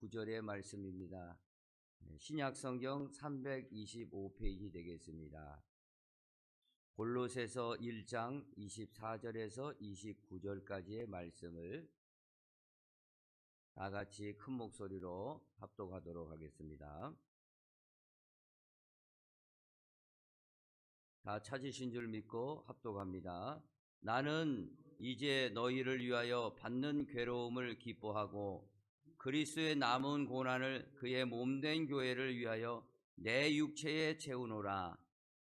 9절의 말씀입니다. 신약성경 325페이지 되겠습니다. 골로새서 1장 24절에서 29절까지의 말씀을 다 같이 큰 목소리로 합독하도록 하겠습니다. 다 찾으신 줄 믿고 합독합니다. 나는 이제 너희를 위하여 받는 괴로움을 기뻐하고 그리스도의 남은 고난을 그의 몸된 교회를 위하여 내 육체에 채우노라.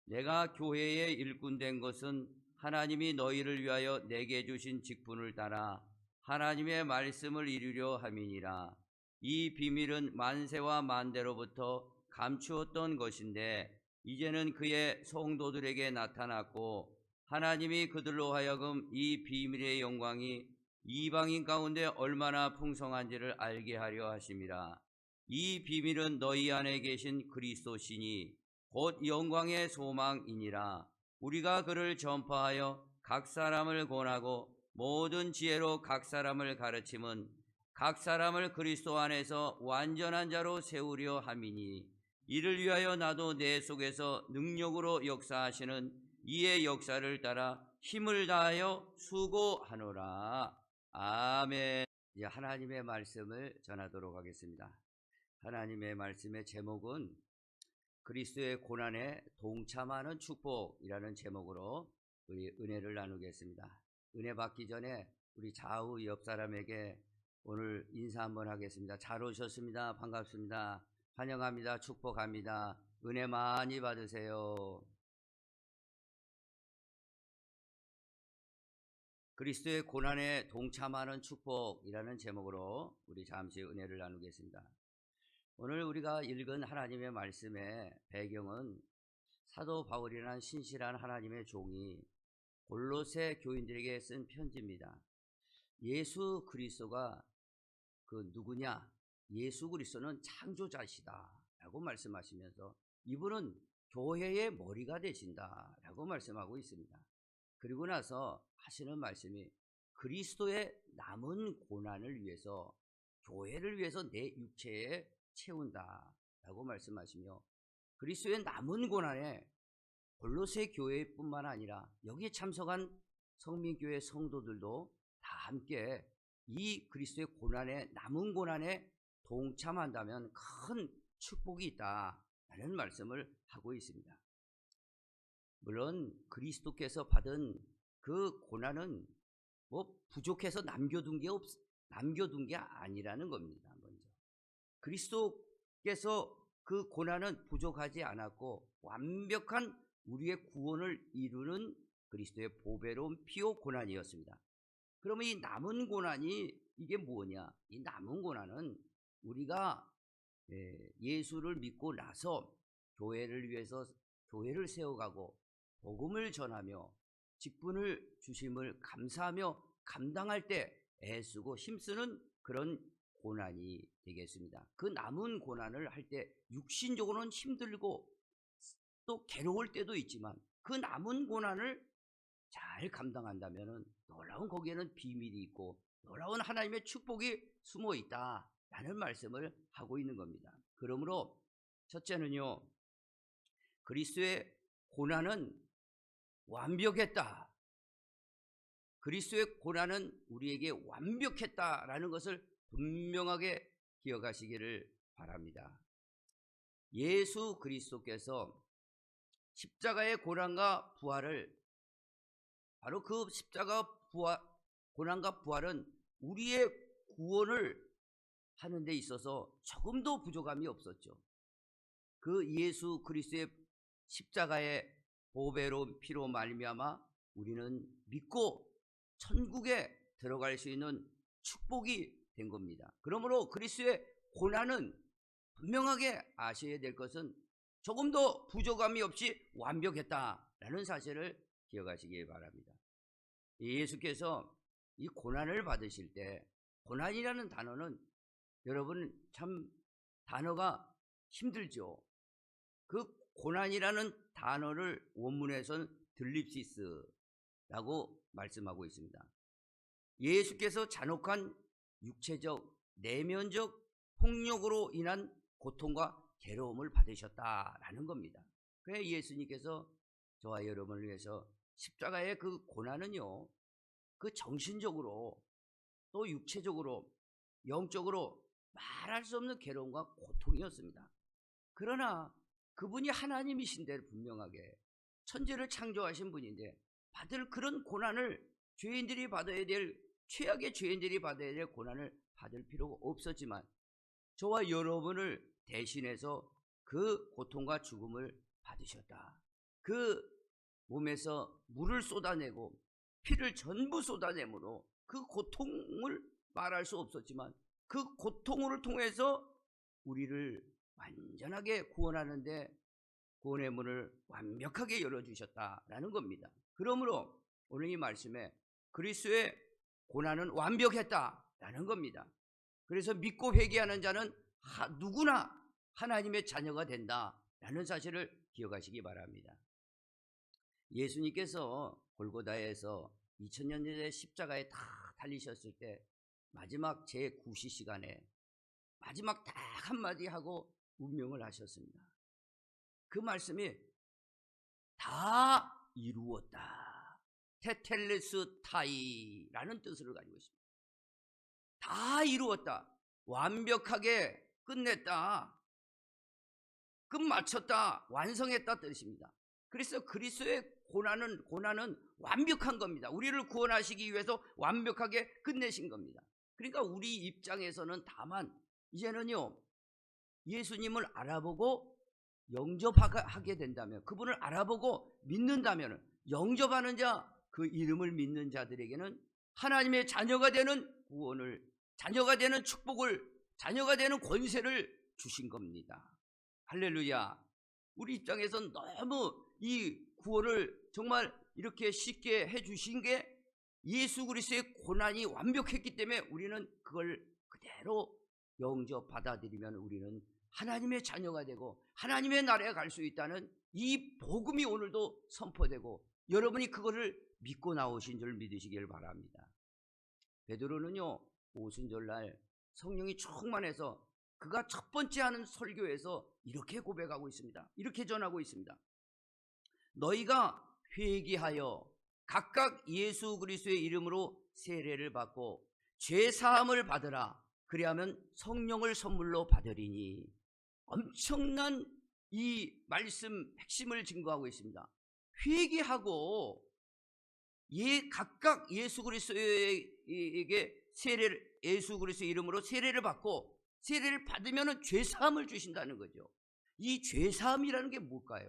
내가 교회의 일꾼 된 것은 하나님이 너희를 위하여 내게 주신 직분을 따라 하나님의 말씀을 이루려 함이니라. 이 비밀은 만세와 만대로부터 감추었던 것인데 이제는 그의 성도들에게 나타났고 하나님이 그들로 하여금 이 비밀의 영광이 이방인 가운데 얼마나 풍성한지를 알게 하려 하심이라. 이 비밀은 너희 안에 계신 그리스도시니 곧 영광의 소망이니라. 우리가 그를 전파하여 각 사람을 권하고 모든 지혜로 각 사람을 가르침은 각 사람을 그리스도 안에서 완전한 자로 세우려 함이니 이를 위하여 나도 내 속에서 능력으로 역사하시는 이의 역사를 따라 힘을 다하여 수고하노라. 아멘. 이제 하나님의 말씀을 전하도록 하겠습니다. 하나님의 말씀의 제목은 그리스도의 고난에 동참하는 축복이라는 제목으로 우리 은혜를 나누겠습니다. 은혜 받기 전에 우리 좌우 옆 사람에게 오늘 인사 한번 하겠습니다. 잘 오셨습니다. 반갑습니다. 환영합니다. 축복합니다. 은혜 많이 받으세요. 그리스도의 고난에 동참하는 축복이라는 제목으로 우리 잠시 은혜를 나누겠습니다. 오늘 우리가 읽은 하나님의 말씀의 배경은 사도 바울이라는 신실한 하나님의 종이 골로새 교인들에게 쓴 편지입니다. 예수 그리스도가 그 누구냐? 예수 그리스도는 창조자시다 라고 말씀하시면서 이분은 교회의 머리가 되신다 라고 말씀하고 있습니다. 그리고 나서 하시는 말씀이 그리스도의 남은 고난을 위해서 교회를 위해서 내 육체에 채운다 라고 말씀하시며 그리스도의 남은 고난에 골로새 교회뿐만 아니라 여기에 참석한 성민교회 성도들도 다 함께 이 그리스도의 고난에 남은 고난에 동참한다면 큰 축복이 있다라는 말씀을 하고 있습니다. 물론 그리스도께서 받은 그 고난은 부족해서 남겨둔 게 아니라는 겁니다. 먼저 그리스도께서 그 고난은 부족하지 않았고 완벽한 우리의 구원을 이루는 그리스도의 보배로운 피요 고난이었습니다. 그러면 이 남은 고난이 이게 뭐냐? 이 남은 고난은 우리가 예수를 믿고 나서 교회를 위해서 교회를 세워가고 복음을 전하며 직분을 주심을 감사하며 감당할 때 애쓰고 힘쓰는 그런 고난이 되겠습니다. 그 남은 고난을 할 때 육신적으로는 힘들고 또 괴로울 때도 있지만 그 남은 고난을 잘 감당한다면 놀라운 거기에는 비밀이 있고 놀라운 하나님의 축복이 숨어 있다라는 말씀을 하고 있는 겁니다. 그러므로 첫째는요, 그리스도의 고난은 완벽했다. 그리스도의 고난은 우리에게 완벽했다라는 것을 분명하게 기억하시기를 바랍니다. 예수 그리스도께서 십자가의 고난과 부활을 바로 그 십자가 고난과 부활은 우리의 구원을 하는 데 있어서 조금도 부족함이 없었죠. 그 예수 그리스도의 십자가의 보배로운 피로 말미암아 우리는 믿고 천국에 들어갈 수 있는 축복이 된 겁니다. 그러므로 그리스도의 고난은 분명하게 아셔야 될 것은 조금도 부족함이 없이 완벽했다라는 사실을 기억하시기 바랍니다. 예수께서 이 고난을 받으실 때 고난이라는 단어는 여러분 참 단어가 힘들죠. 그 고난이라는 단어를 원문에서는 들립시스라고 말씀하고 있습니다. 예수께서 잔혹한 육체적 내면적 폭력으로 인한 고통과 괴로움을 받으셨다라는 겁니다. 그래서 예수님께서 저와 여러분을 위해서 십자가의 그 고난은요, 그 정신적으로 또 육체적으로 영적으로 말할 수 없는 괴로움과 고통이었습니다. 그러나 그분이 하나님이신데 분명하게 천지를 창조하신 분인데 받을 그런 고난을 죄인들이 받아야 될, 최악의 죄인들이 받아야 될 고난을 받을 필요가 없었지만 저와 여러분을 대신해서 그 고통과 죽음을 받으셨다. 그 몸에서 물을 쏟아내고 피를 전부 쏟아내므로 그 고통을 말할 수 없었지만 그 고통을 통해서 우리를 완전하게 구원하는데 구원의 문을 완벽하게 열어주셨다라는 겁니다. 그러므로 오늘 이 말씀에 그리스도의 고난은 완벽했다라는 겁니다. 그래서 믿고 회개하는 자는 누구나 하나님의 자녀가 된다라는 사실을 기억하시기 바랍니다. 예수님께서 골고다에서 2000년 전에 십자가에 다 달리셨을 때 마지막 제9시 시간에 마지막 딱 한마디 하고 운명을 하셨습니다. 그 말씀이 다 이루었다. 테텔레스 타이라는 뜻을 가지고 있습니다. 다 이루었다. 완벽하게 끝냈다. 끝 마쳤다. 완성했다 뜻입니다. 그래서 그리스도의 고난은 완벽한 겁니다. 우리를 구원하시기 위해서 완벽하게 끝내신 겁니다. 그러니까 우리 입장에서는 다만 이제는요, 예수님을 알아보고 영접하게 된다면, 그분을 알아보고 믿는다면, 영접하는 자, 그 이름을 믿는 자들에게는 하나님의 자녀가 되는 구원을, 자녀가 되는 축복을, 자녀가 되는 권세를 주신 겁니다. 할렐루야. 우리 입장에서는 너무 이 구원을 정말 이렇게 쉽게 해주신 게 예수 그리스도의 고난이 완벽했기 때문에 우리는 그걸 그대로 영접 받아들이면 우리는 하나님의 자녀가 되고 하나님의 나라에 갈 수 있다는 이 복음이 오늘도 선포되고 여러분이 그거를 믿고 나오신 줄 믿으시길 바랍니다. 베드로는요, 오순절날 성령이 충만해서 그가 첫 번째 하는 설교에서 이렇게 고백하고 있습니다. 이렇게 전하고 있습니다. 너희가 회개하여 각각 예수 그리스도의 이름으로 세례를 받고 죄 사함을 받으라. 그리하면 성령을 선물로 받으리니. 엄청난 이 말씀 핵심을 증거하고 있습니다. 회개하고 각각 예수 그리스도에게 예수 그리스도의 이름으로 세례를 받고 세례를 받으면 죄 사함을 주신다는 거죠. 이 죄 사함이라는 게 뭘까요?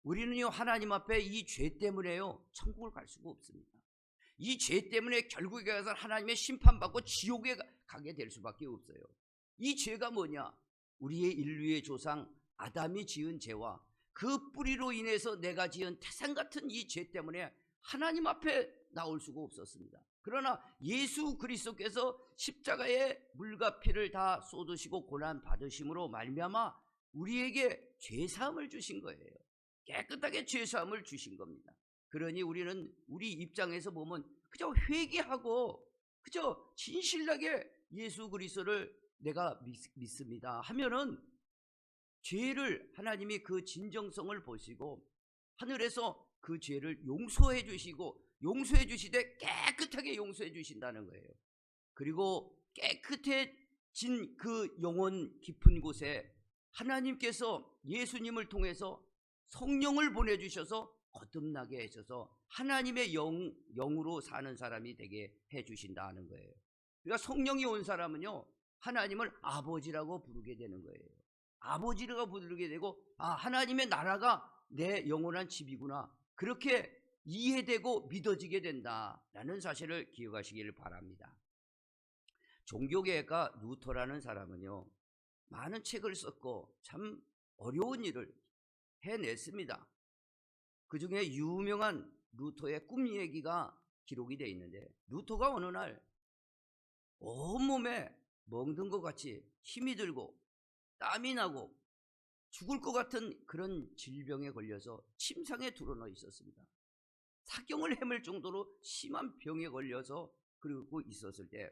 우리는요, 하나님 앞에 이 죄 때문에요, 천국을 갈 수가 없습니다. 이 죄 때문에 결국에 가서 하나님의 심판받고 지옥에 가게 될 수밖에 없어요. 이 죄가 뭐냐? 우리의 인류의 조상 아담이 지은 죄와 그 뿌리로 인해서 내가 지은 태산 같은 이 죄 때문에 하나님 앞에 나올 수가 없었습니다. 그러나 예수 그리스도께서 십자가에 물과 피를 다 쏟으시고 고난 받으심으로 말미암아 우리에게 죄 사함을 주신 거예요. 깨끗하게 죄 사함을 주신 겁니다. 그러니 우리는 우리 입장에서 보면 그저 회개하고 그저 진실하게 예수 그리스도를 내가 믿습니다 하면은 죄를 하나님이 그 진정성을 보시고 하늘에서 그 죄를 용서해 주시고 용서해 주시되 깨끗하게 용서해 주신다는 거예요. 그리고 깨끗해진 그 영혼 깊은 곳에 하나님께서 예수님을 통해서 성령을 보내주셔서 거듭나게 하셔서 하나님의 영으로 사는 사람이 되게 해주신다는 거예요. 그러니까 성령이 온 사람은요, 하나님을 아버지라고 부르게 되는 거예요. 아버지라고 부르게 되고, 아, 하나님의 나라가 내 영원한 집이구나, 그렇게 이해되고 믿어지게 된다라는 사실을 기억하시기를 바랍니다. 종교개혁가 루터라는 사람은요, 많은 책을 썼고 참 어려운 일을 해냈습니다. 그 중에 유명한 루터의 꿈 얘기가 기록이 되어 있는데, 루터가 어느 날 온몸에 멍든 것 같이 힘이 들고 땀이 나고 죽을 것 같은 그런 질병에 걸려서 침상에 드러누워 있었습니다. 사경을 헤맬 정도로 심한 병에 걸려서 그러고 있었을 때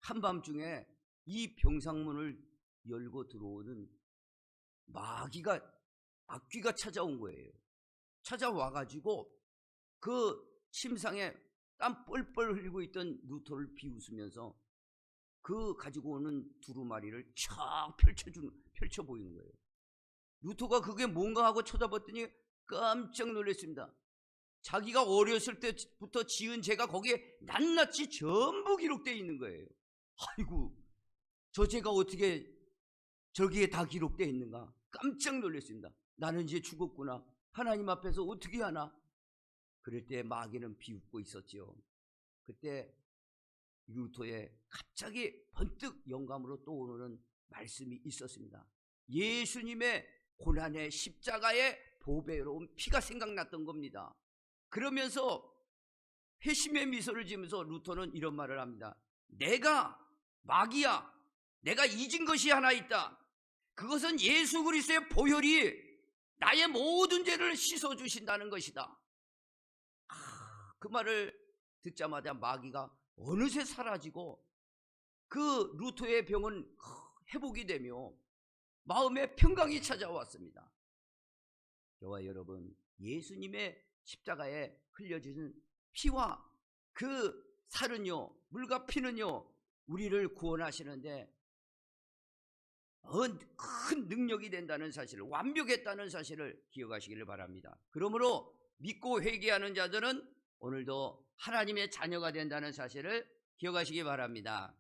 한밤중에 이 병상문을 열고 들어오는 악귀가 찾아온 거예요. 찾아와가지고 그 침상에 땀 뻘뻘 흘리고 있던 루터를 비웃으면서 그 가지고 오는 두루마리를 촥 펼쳐 보이는 거예요. 루터가 그게 뭔가 하고 쳐다봤더니 깜짝 놀랐습니다. 자기가 어렸을 때부터 지은 죄가 거기에 낱낱이 전부 기록되어 있는 거예요. 아이고, 저 죄가 어떻게 저기에 다 기록되어 있는가? 깜짝 놀랐습니다. 나는 이제 죽었구나. 하나님 앞에서 어떻게 하나? 그럴 때 마귀는 비웃고 있었죠. 그때 루터의 갑자기 번뜩 영감으로 떠오르는 말씀이 있었습니다. 예수님의 고난의 십자가의 보배로운 피가 생각났던 겁니다. 그러면서 회심의 미소를 지으면서 루터는 이런 말을 합니다. 내가 마귀야, 내가 잊은 것이 하나 있다. 그것은 예수 그리스도의 보혈이 나의 모든 죄를 씻어주신다는 것이다. 그 말을 듣자마자 마귀가 어느새 사라지고 그 루터의 병은 회복이 되며 마음의 평강이 찾아왔습니다. 저와 여러분, 예수님의 십자가에 흘려지는 피와 그 살은요, 물과 피는요, 우리를 구원하시는데 큰 능력이 된다는 사실을, 완벽했다는 사실을 기억하시기를 바랍니다. 그러므로 믿고 회개하는 자들은 오늘도 하나님의 자녀가 된다는 사실을 기억하시기 바랍니다.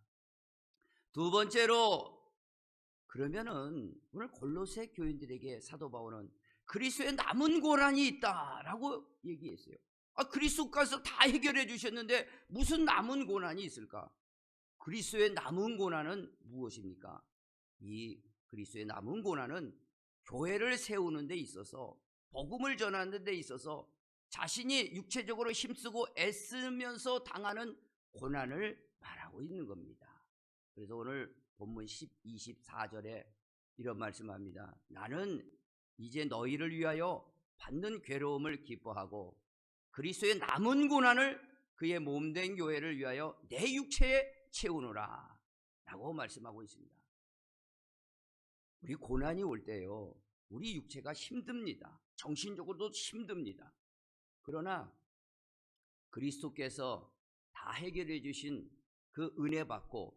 두 번째로, 그러면은 오늘 골로새 교인들에게 사도 바울은 그리스도의 남은 고난이 있다라고 얘기했어요. 그리스도께서 다 해결해 주셨는데 무슨 남은 고난이 있을까? 그리스도의 남은 고난은 무엇입니까? 이 그리스도의 남은 고난은 교회를 세우는 데 있어서, 복음을 전하는 데 있어서 자신이 육체적으로 힘쓰고 애쓰면서 당하는 고난을 말하고 있는 겁니다. 그래서 오늘 본문 24절에 이런 말씀합니다. 나는 이제 너희를 위하여 받는 괴로움을 기뻐하고 그리스도의 남은 고난을 그의 몸된 교회를 위하여 내 육체에 채우노라 라고 말씀하고 있습니다. 우리 고난이 올 때요, 우리 육체가 힘듭니다. 정신적으로도 힘듭니다. 그러나 그리스도께서 다 해결해 주신 그 은혜 받고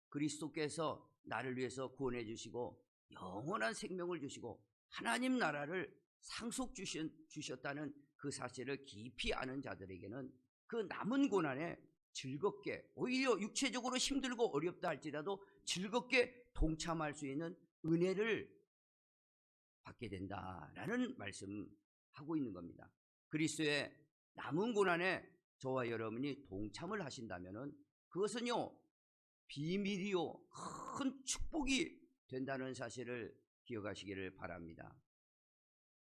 그리스도께서 나를 위해서 구원해 주시고 영원한 생명을 주시고 하나님 나라를 상속 주셨다는 그 사실을 깊이 아는 자들에게는 그 남은 고난에 즐겁게, 오히려 육체적으로 힘들고 어렵다 할지라도 즐겁게 동참할 수 있는 은혜를 받게 된다라는 말씀하고 있는 겁니다. 그리스도의 남은 고난에 저와 여러분이 동참을 하신다면은 그것은요, 비밀이요, 큰 축복이 된다는 사실을 기억하시기를 바랍니다.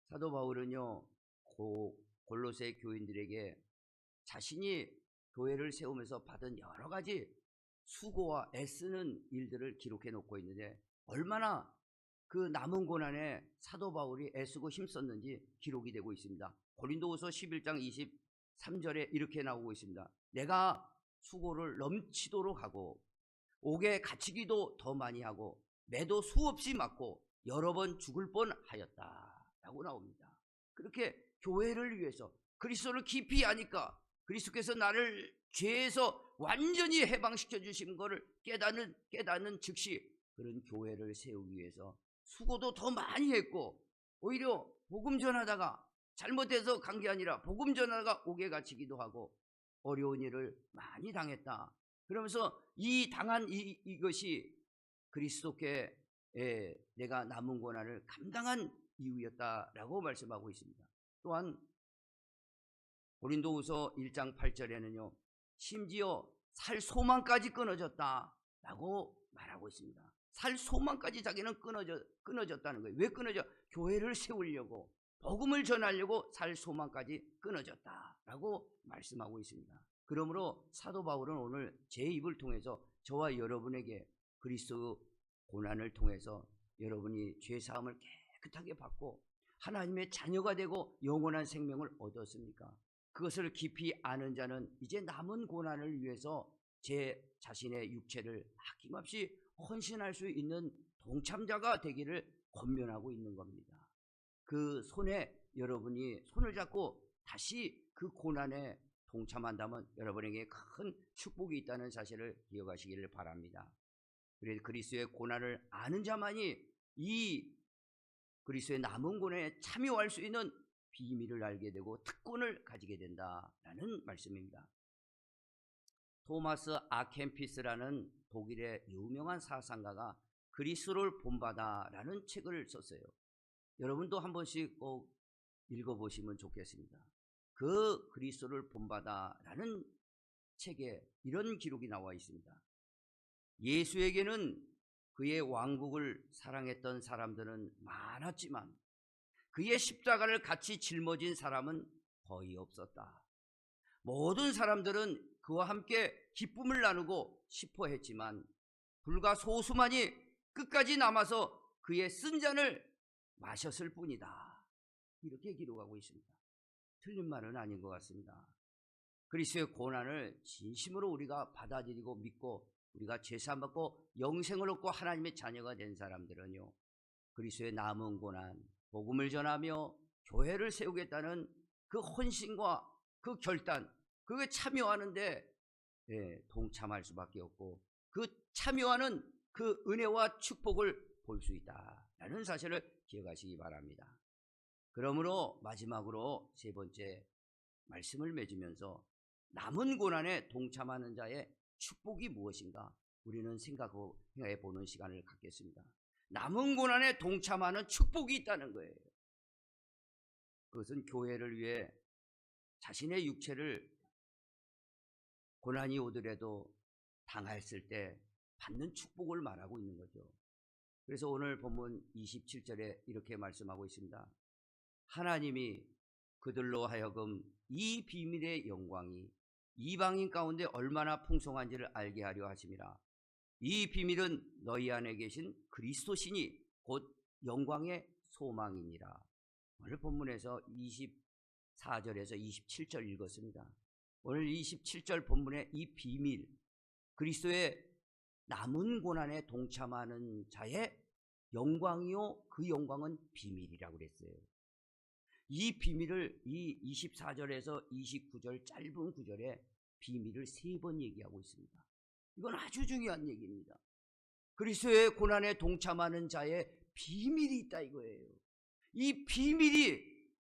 사도 바울은요, 골로새 교인들에게 자신이 교회를 세우면서 받은 여러 가지 수고와 애쓰는 일들을 기록해 놓고 있는데 얼마나 그 남은 고난에 사도 바울이 애쓰고 힘썼는지 기록이 되고 있습니다. 고린도후서 11장 23절에 이렇게 나오고 있습니다. 내가 수고를 넘치도록 하고 옥에 갇히기도 더 많이 하고 매도 수없이 맞고 여러 번 죽을 뻔하였다 라고 나옵니다. 그렇게 교회를 위해서 그리스도를 깊이 아니까 그리스도께서 나를 죄에서 완전히 해방시켜 주신 것을 깨닫는 즉시 그런 교회를 세우기 위해서 수고도 더 많이 했고 오히려 복음 전하다가 잘못해서 간 게 아니라 복음 전하다가 옥에 갇히기도 하고 어려운 일을 많이 당했다. 그러면서 이 당한 이것이 그리스도께 내가 남은 고난을 감당한 이유였다라고 말씀하고 있습니다. 또한 고린도후서 1장 8절에는요, 심지어 살 소망까지 끊어졌다라고 말하고 있습니다. 살 소망까지 자기는 끊어졌다는 거예요. 왜 끊어져? 교회를 세우려고, 복음을 전하려고 살 소망까지 끊어졌다라고 말씀하고 있습니다. 그러므로 사도 바울은 오늘 제 입을 통해서 저와 여러분에게 그리스도 고난을 통해서 여러분이 죄사함을 깨끗하게 받고 하나님의 자녀가 되고 영원한 생명을 얻었습니까? 그것을 깊이 아는 자는 이제 남은 고난을 위해서 제 자신의 육체를 아낌없이 헌신할 수 있는 동참자가 되기를 권면하고 있는 겁니다. 그 손에 여러분이 손을 잡고 다시 그 고난에 동참한다면 여러분에게 큰 축복이 있다는 사실을 기억하시기를 바랍니다. 그래서 그리스도의 고난을 아는 자만이 이 그리스도의 남은 고난에 참여할 수 있는 비밀을 알게 되고 특권을 가지게 된다라는 말씀입니다. 토마스 아켄피스라는 독일의 유명한 사상가가 그리스도를 본받아라는 책을 썼어요. 여러분도 한 번씩 꼭 읽어보시면 좋겠습니다. 그 그리스도를 본받아라는 책에 이런 기록이 나와 있습니다. 예수에게는 그의 왕국을 사랑했던 사람들은 많았지만 그의 십자가를 같이 짊어진 사람은 거의 없었다. 모든 사람들은 그와 함께 기쁨을 나누고 싶어 했지만 불과 소수만이 끝까지 남아서 그의 쓴 잔을 마셨을 뿐이다. 이렇게 기록하고 있습니다. 틀린 말은 아닌 것 같습니다. 그리스도의 고난을 진심으로 우리가 받아들이고 믿고 우리가 죄사함 받고 영생을 얻고 하나님의 자녀가 된 사람들은요, 그리스도의 남은 고난, 복음을 전하며 교회를 세우겠다는 그 헌신과 그 결단, 그게 참여하는데 동참할 수밖에 없고 그 참여하는 그 은혜와 축복을 볼 수 있다라는 사실을 기억하시기 바랍니다. 그러므로 마지막으로 세 번째 말씀을 맺으면서 남은 고난에 동참하는 자의 축복이 무엇인가 우리는 생각해 보는 시간을 갖겠습니다. 남은 고난에 동참하는 축복이 있다는 거예요. 그것은 교회를 위해 자신의 육체를 고난이 오더라도 당했을 때 받는 축복을 말하고 있는 거죠. 그래서 오늘 본문 27절에 이렇게 말씀하고 있습니다. 하나님이 그들로 하여금 이 비밀의 영광이 이방인 가운데 얼마나 풍성한지를 알게 하려 하심이라. 이 비밀은 너희 안에 계신 그리스도시니 곧 영광의 소망이니라. 오늘 본문에서 24절에서 27절 읽었습니다. 오늘 27절 본문의 이 비밀, 그리스도의 남은 고난에 동참하는 자의 영광이요, 그 영광은 비밀이라고 그랬어요. 이 비밀을 이 24절에서 29절 짧은 구절에 비밀을 3번 얘기하고 있습니다. 이건 아주 중요한 얘기입니다. 그리스도의 고난에 동참하는 자의 비밀이 있다 이거예요. 이 비밀이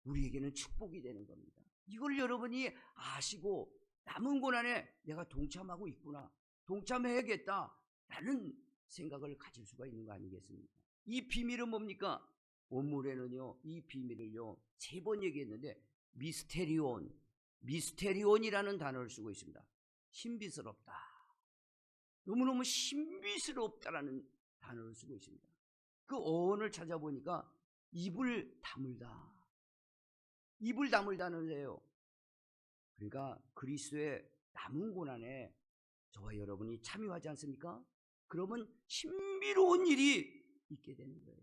우리에게는 축복이 되는 겁니다. 이걸 여러분이 아시고 남은 고난에 내가 동참하고 있구나, 동참해야겠다라는 생각을 가질 수가 있는 거 아니겠습니까? 이 비밀은 뭡니까? 원문에는요, 이 비밀을요 3번 얘기했는데 미스테리온이라는 단어를 쓰고 있습니다. 신비스럽다, 너무너무 신비스럽다라는 단어를 쓰고 있습니다. 그 어원을 찾아보니까 입을 다물다는 거예요. 그러니까 그리스도의 남은 고난에 저와 여러분이 참여하지 않습니까? 그러면 신비로운 일이 있게 되는 거예요.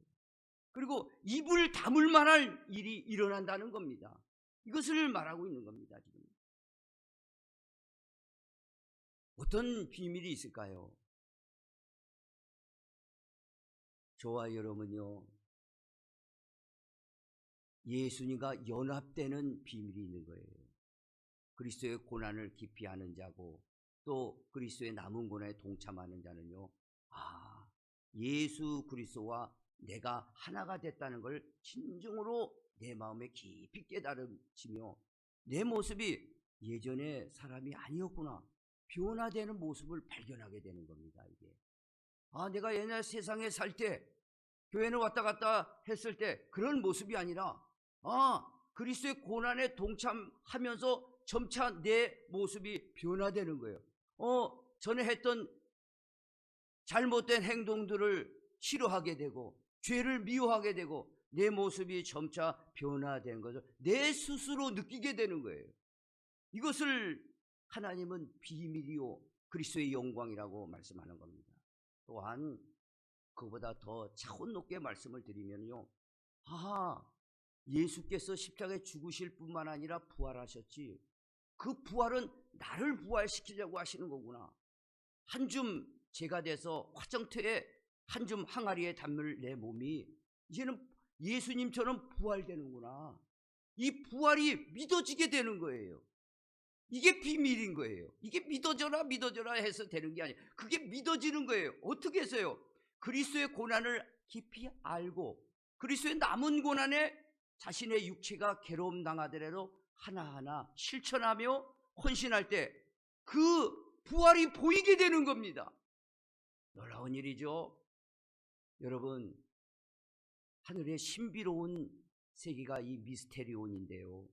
그리고 입을 다물 만할 일이 일어난다는 겁니다. 이것을 말하고 있는 겁니다. 지금 어떤 비밀이 있을까요? 저와 여러분요, 예수님과 연합되는 비밀이 있는 거예요. 그리스도의 고난을 깊이 아는 자고 또 그리스도의 남은 고난에 동참하는 자는요, 예수 그리스도와 내가 하나가 됐다는 걸 진정으로 내 마음에 깊이 깨달으시며 내 모습이 예전의 사람이 아니었구나, 변화되는 모습을 발견하게 되는 겁니다. 이게 내가 옛날 세상에 살 때 교회는 왔다 갔다 했을 때 그런 모습이 아니라 그리스도의 고난에 동참하면서 점차 내 모습이 변화되는 거예요. 전에 했던 잘못된 행동들을 싫어하게 되고 죄를 미워하게 되고 내 모습이 점차 변화된 거죠. 내 스스로 느끼게 되는 거예요. 이것을 하나님은 비밀이요 그리스도의 영광이라고 말씀하는 겁니다. 또한 그보다 더 차원 높게 말씀을 드리면요, 예수께서 십자가에 죽으실 뿐만 아니라 부활하셨지, 그 부활은 나를 부활시키려고 하시는 거구나. 한 줌 재가 돼서 화정터에 한 줌 항아리에 담을 내 몸이 이제는 예수님처럼 부활되는구나. 이 부활이 믿어지게 되는 거예요. 이게 비밀인 거예요. 이게 믿어져라 해서 되는 게 아니에요. 그게 믿어지는 거예요. 어떻게 해서요? 그리스도의 고난을 깊이 알고 그리스도의 남은 고난에 자신의 육체가 괴로움 당하더라도 하나하나 실천하며 헌신할 때 그 부활이 보이게 되는 겁니다. 놀라운 일이죠. 여러분, 하늘의 신비로운 세계가 이 미스테리온인데요.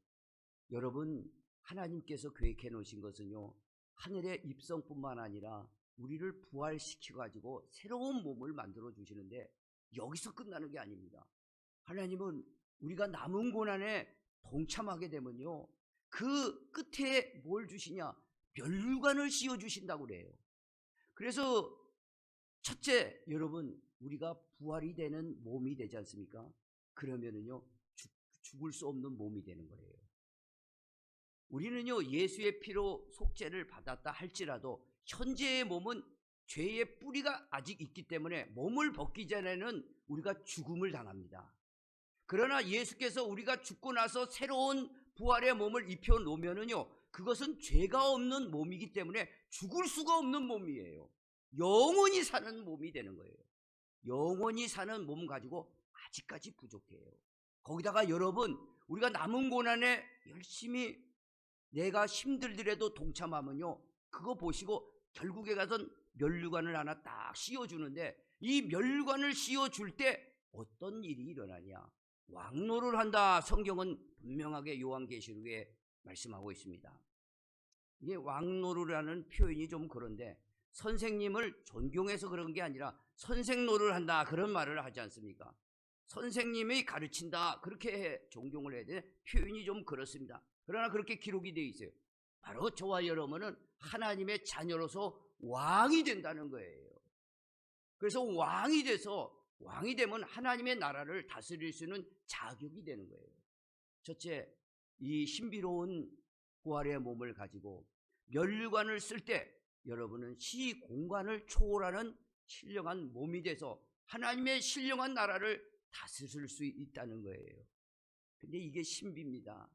여러분, 하나님께서 계획해 놓으신 것은요, 하늘의 입성뿐만 아니라 우리를 부활시켜 가지고 새로운 몸을 만들어 주시는데 여기서 끝나는 게 아닙니다. 하나님은 우리가 남은 고난에 동참하게 되면요, 그 끝에 뭘 주시냐? 멸류관을 씌워 주신다고 그래요. 그래서 첫째, 여러분, 우리가 부활이 되는 몸이 되지 않습니까? 그러면은요, 죽을 수 없는 몸이 되는 거예요. 우리는요, 예수의 피로 속죄를 받았다 할지라도 현재의 몸은 죄의 뿌리가 아직 있기 때문에 몸을 벗기 전에는 우리가 죽음을 당합니다. 그러나 예수께서 우리가 죽고 나서 새로운 부활의 몸을 입혀 놓으면은요, 그것은 죄가 없는 몸이기 때문에 죽을 수가 없는 몸이에요. 영원히 사는 몸이 되는 거예요. 영원히 사는 몸 가지고 아직까지 부족해요. 거기다가 여러분, 우리가 남은 고난에 열심히 내가 힘들더라도 동참하면요, 그거 보시고 결국에 가선 멸류관을 하나 딱 씌워주는데, 이 멸류관을 씌워줄 때 어떤 일이 일어나냐? 왕노를 한다. 성경은 분명하게 요한계시록에 말씀하고 있습니다. 이게 왕노를 표현이 좀 그런데, 선생님을 존경해서 그런 게 아니라 선생노를 한다, 그런 말을 하지 않습니까? 선생님이 가르친다, 그렇게 존경을 해야 돼. 표현이 좀 그렇습니다. 그러나 그렇게 기록이 되어 있어요. 바로 저와 여러분은 하나님의 자녀로서 왕이 된다는 거예요. 그래서 왕이 되면 하나님의 나라를 다스릴 수 있는 자격이 되는 거예요. 첫째, 이 신비로운 부활의 몸을 가지고 멸류관을 쓸 때 여러분은 시공간을 초월하는 신령한 몸이 돼서 하나님의 신령한 나라를 다스릴 수 있다는 거예요. 근데 이게 신비입니다.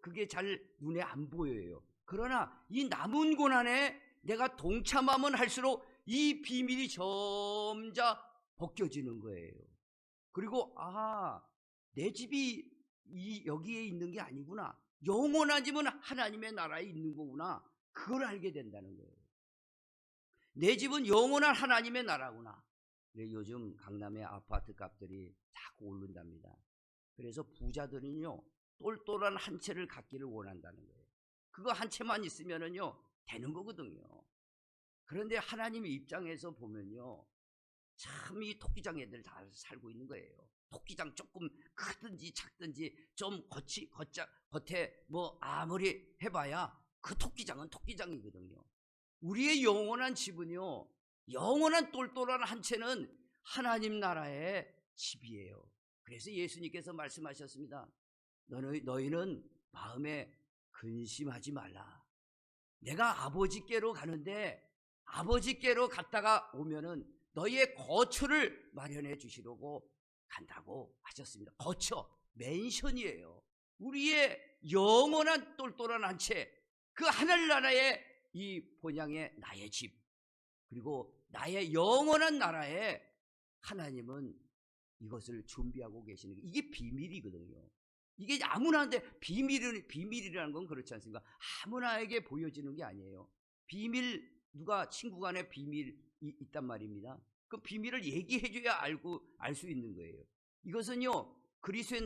그게 잘 눈에 안 보여요. 그러나 이 남은 고난에 내가 동참하면 할수록 이 비밀이 점점 벗겨지는 거예요. 그리고 내 집이 여기에 있는 게 아니구나. 영원한 집은 하나님의 나라에 있는 거구나. 그걸 알게 된다는 거예요. 내 집은 영원한 하나님의 나라구나. 요즘 강남의 아파트 값들이 자꾸 오른답니다. 그래서 부자들은요, 똘똘한 한 채를 갖기를 원한다는 거예요. 그거 한 채만 있으면은요, 되는 거거든요. 그런데 하나님의 입장에서 보면요, 참 이 토끼장 애들 다 살고 있는 거예요. 토끼장 조금 크든지 작든지 좀 겉에 뭐 아무리 해봐야 그 토끼장은 토끼장이거든요. 우리의 영원한 집은요, 영원한 똘똘한 한 채는 하나님 나라의 집이에요. 그래서 예수님께서 말씀하셨습니다. 너희는 마음에 근심하지 말라. 내가 아버지께로 가는데 아버지께로 갔다가 오면은 너희의 거처를 마련해 주시려고 간다고 하셨습니다. 거처, 맨션이에요. 우리의 영원한 똘똘한 한 채, 그 하늘나라의 이 본향의 나의 집, 그리고 나의 영원한 나라에 하나님은 이것을 준비하고 계시는 게, 이게 비밀이거든요. 이게 아무나한테 비밀이라는 건 그렇지 않습니까? 아무나에게 보여지는 게 아니에요. 누가 친구 간에 비밀이 있단 말입니다. 그 비밀을 얘기해줘야 알 수 있는 거예요. 이것은요, 그리스도의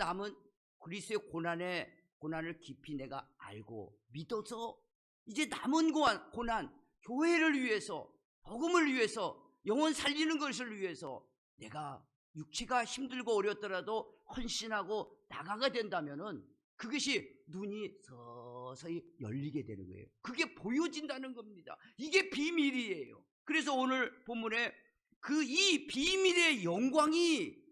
고난을 깊이 내가 알고 믿어서 이제 남은 고난, 교회를 위해서, 복음을 위해서, 영혼 살리는 것을 위해서 내가 육체가 힘들고 어렵더라도 헌신하고 나가게 된다면은 그것이 눈이 서서히 열리게 되는 거예요. 그게 보여진다는 겁니다. 이게 비밀이에요. 그래서 오늘 본문에 이 비밀의 영광이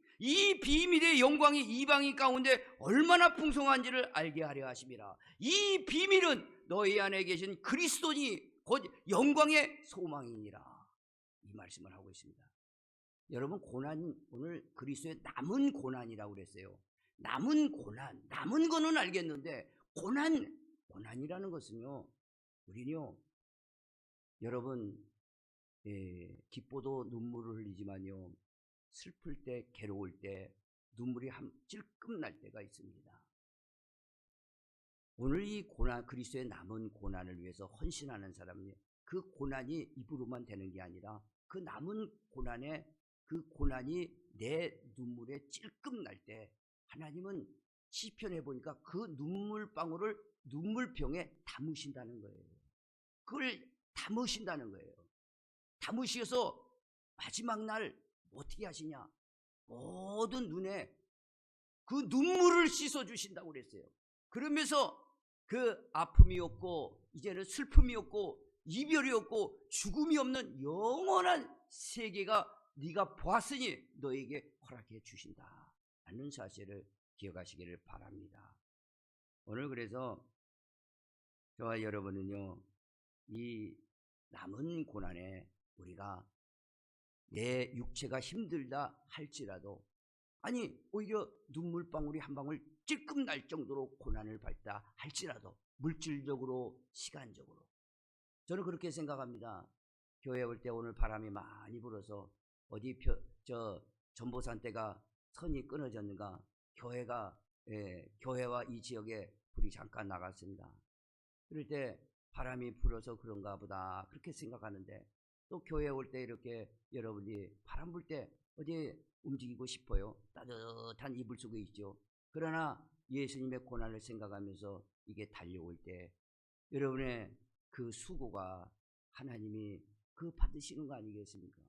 이방인 가운데 얼마나 풍성한지를 알게 하려 하심이라. 이 비밀은 너희 안에 계신 그리스도니 곧 영광의 소망이니라. 이 말씀을 하고 있습니다. 여러분, 고난, 오늘 그리스도의 남은 고난이라고 그랬어요. 남은 고난, 남은 거는 알겠는데 고난이라는 것은요, 우리는요, 여러분, 기뻐도 눈물을 흘리지만요, 슬플 때, 괴로울 때 눈물이 찔끔 날 때가 있습니다. 오늘 이 고난, 그리스도의 남은 고난을 위해서 헌신하는 사람이, 그 고난이 입으로만 되는 게 아니라 그 남은 고난에, 그 고난이 내 눈물에 찔끔 날 때 하나님은 시편에 보니까 그 눈물방울을 눈물병에 담으신다는 거예요. 그걸 담으신다는 거예요. 담으셔서 마지막 날 어떻게 하시냐? 모든 눈에 그 눈물을 씻어주신다고 그랬어요. 그러면서 그 아픔이 없고 이제는 슬픔이 없고 이별이 없고 죽음이 없는 영원한 세계가 네가 보았으니 너에게 허락해 주신다 라는 사실을 기억하시기를 바랍니다. 오늘 그래서 저와 여러분은요, 이 남은 고난에 우리가 내 육체가 힘들다 할지라도, 아니 오히려 눈물방울이 한 방울 찔끔 날 정도로 고난을 받다 할지라도, 물질적으로 시간적으로, 저는 그렇게 생각합니다. 교회 올 때 오늘 바람이 많이 불어서 어디 전보산 때가 선이 끊어졌는가, 교회와 이 지역에 불이 잠깐 나갔습니다. 그럴 때 바람이 불어서 그런가 보다 그렇게 생각하는데, 또 교회 올 때 이렇게 여러분이 바람 불 때 어디 움직이고 싶어요. 따뜻한 이불 속에 있죠. 그러나 예수님의 고난을 생각하면서 이게 달려올 때 여러분의 그 수고가 하나님이 그 받으시는 거 아니겠습니까?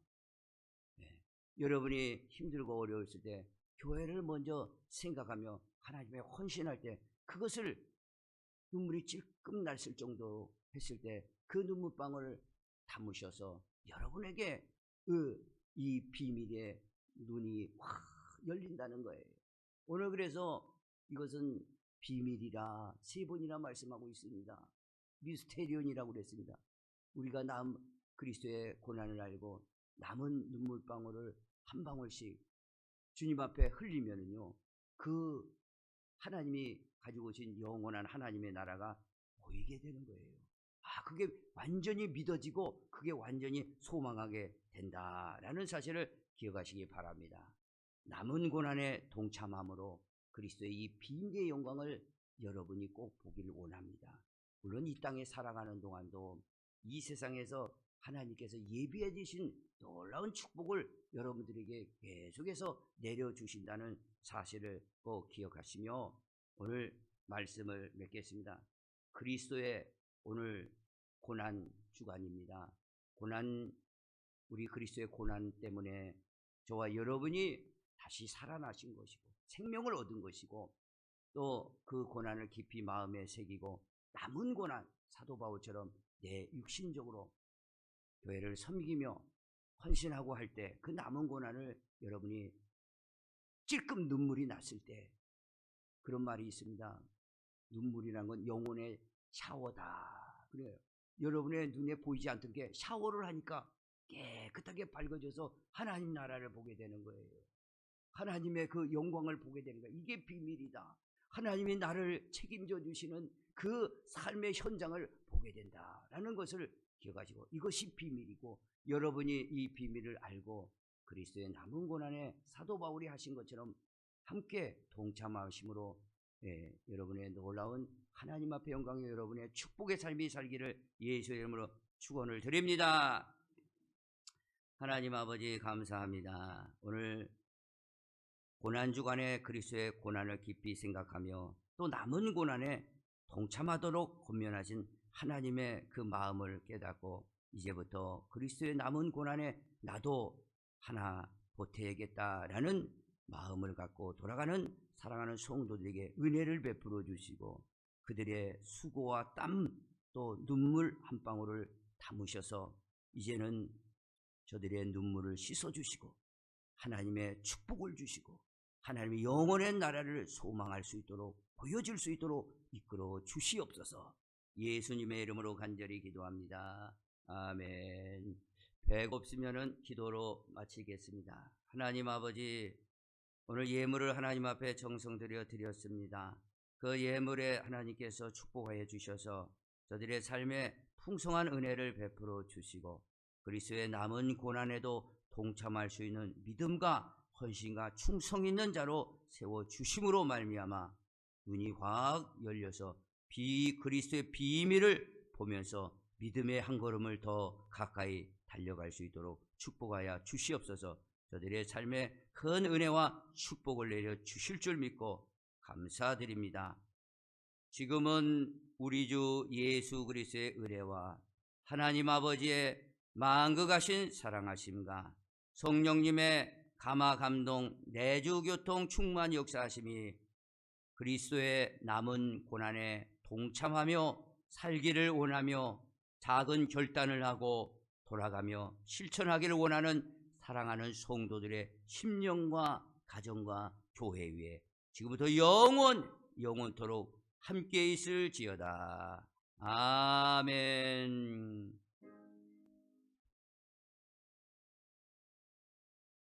네. 여러분이 힘들고 어려웠을 때 교회를 먼저 생각하며 하나님의 헌신할 때, 그것을 눈물이 찔끔 났을 정도 했을 때 그 눈물방울을 담으셔서 여러분에게 이 비밀의 눈이 확 열린다는 거예요. 오늘 그래서 이것은 비밀이라 3번이나 말씀하고 있습니다. 미스테리온이라고 그랬습니다. 우리가 그리스도의 고난을 알고 남은 눈물방울을 한 방울씩 주님 앞에 흘리면은요, 그 하나님이 가지고 오신 영원한 하나님의 나라가 보이게 되는 거예요. 그게 완전히 믿어지고 그게 완전히 소망하게 된다라는 사실을 기억하시기 바랍니다. 남은 고난에 동참함으로 그리스도의 이 비밀의 영광을 여러분이 꼭 보기를 원합니다. 물론 이 땅에 살아가는 동안도 이 세상에서 하나님께서 예비해 주신 놀라운 축복을 여러분들에게 계속해서 내려주신다는 사실을 꼭 기억하시며, 오늘 말씀을 맺겠습니다. 그리스도의 오늘 고난 주간입니다. 우리 그리스도의 고난 때문에 저와 여러분이 다시 살아나신 것이고 생명을 얻은 것이고, 또 그 고난을 깊이 마음에 새기고 남은 고난, 사도 바울처럼 내 육신적으로 교회를 섬기며 헌신하고 할 때 그 남은 고난을 여러분이 찔끔 눈물이 났을 때, 그런 말이 있습니다. 눈물이란 건 영혼의 샤워다 그래요. 여러분의 눈에 보이지 않던 게 샤워를 하니까 깨끗하게 밝아져서 하나님 나라를 보게 되는 거예요. 하나님의 그 영광을 보게 되는 거예요. 이게 비밀이다. 하나님이 나를 책임져 주시는 그 삶의 현장을 보게 된다라는 것을 기억하시고, 이것이 비밀이고, 여러분이 이 비밀을 알고 그리스도의 남은 고난에 사도 바울이 하신 것처럼 함께 동참하심으로 여러분의 놀라운 하나님 앞에 영광의 여러분의 축복의 삶이 살기를 예수의 이름으로 축원을 드립니다. 하나님 아버지 감사합니다. 오늘 고난주간에 그리스도의 고난을 깊이 생각하며 또 남은 고난에 동참하도록 권면하신 하나님의 그 마음을 깨닫고, 이제부터 그리스도의 남은 고난에 나도 하나 보태야겠다라는 마음을 갖고 돌아가는 사랑하는 성도들에게 은혜를 베풀어 주시고, 그들의 수고와 땀 또 눈물 한 방울을 담으셔서 이제는 저들의 눈물을 씻어주시고 하나님의 축복을 주시고 하나님의 영원의 나라를 소망할 수 있도록, 보여줄 수 있도록 이끌어 주시옵소서. 예수님의 이름으로 간절히 기도합니다. 아멘. 배고프시면은 기도로 마치겠습니다. 하나님 아버지, 오늘 예물을 하나님 앞에 정성들여 드렸습니다. 그 예물에 하나님께서 축복하여 주셔서 저들의 삶에 풍성한 은혜를 베풀어 주시고 그리스도의 남은 고난에도 동참할 수 있는 믿음과 헌신과 충성 있는 자로 세워 주심으로 말미암아 눈이 확 열려서 그리스도의 비밀을 보면서 믿음의 한 걸음을 더 가까이 달려갈 수 있도록 축복하여 주시옵소서. 저들의 삶에 큰 은혜와 축복을 내려 주실 줄 믿고 감사드립니다. 지금은 우리 주 예수 그리스도의 은혜와 하나님 아버지의 만극하신 사랑하심과 성령님의 감화 감동 내주 교통 충만 역사하심이 그리스도의 남은 고난에 동참하며 살기를 원하며 작은 결단을 하고 돌아가며 실천하기를 원하는 사랑하는 성도들의 심령과 가정과 교회 위에 지금부터 영원토록 함께 있을지어다. 아멘.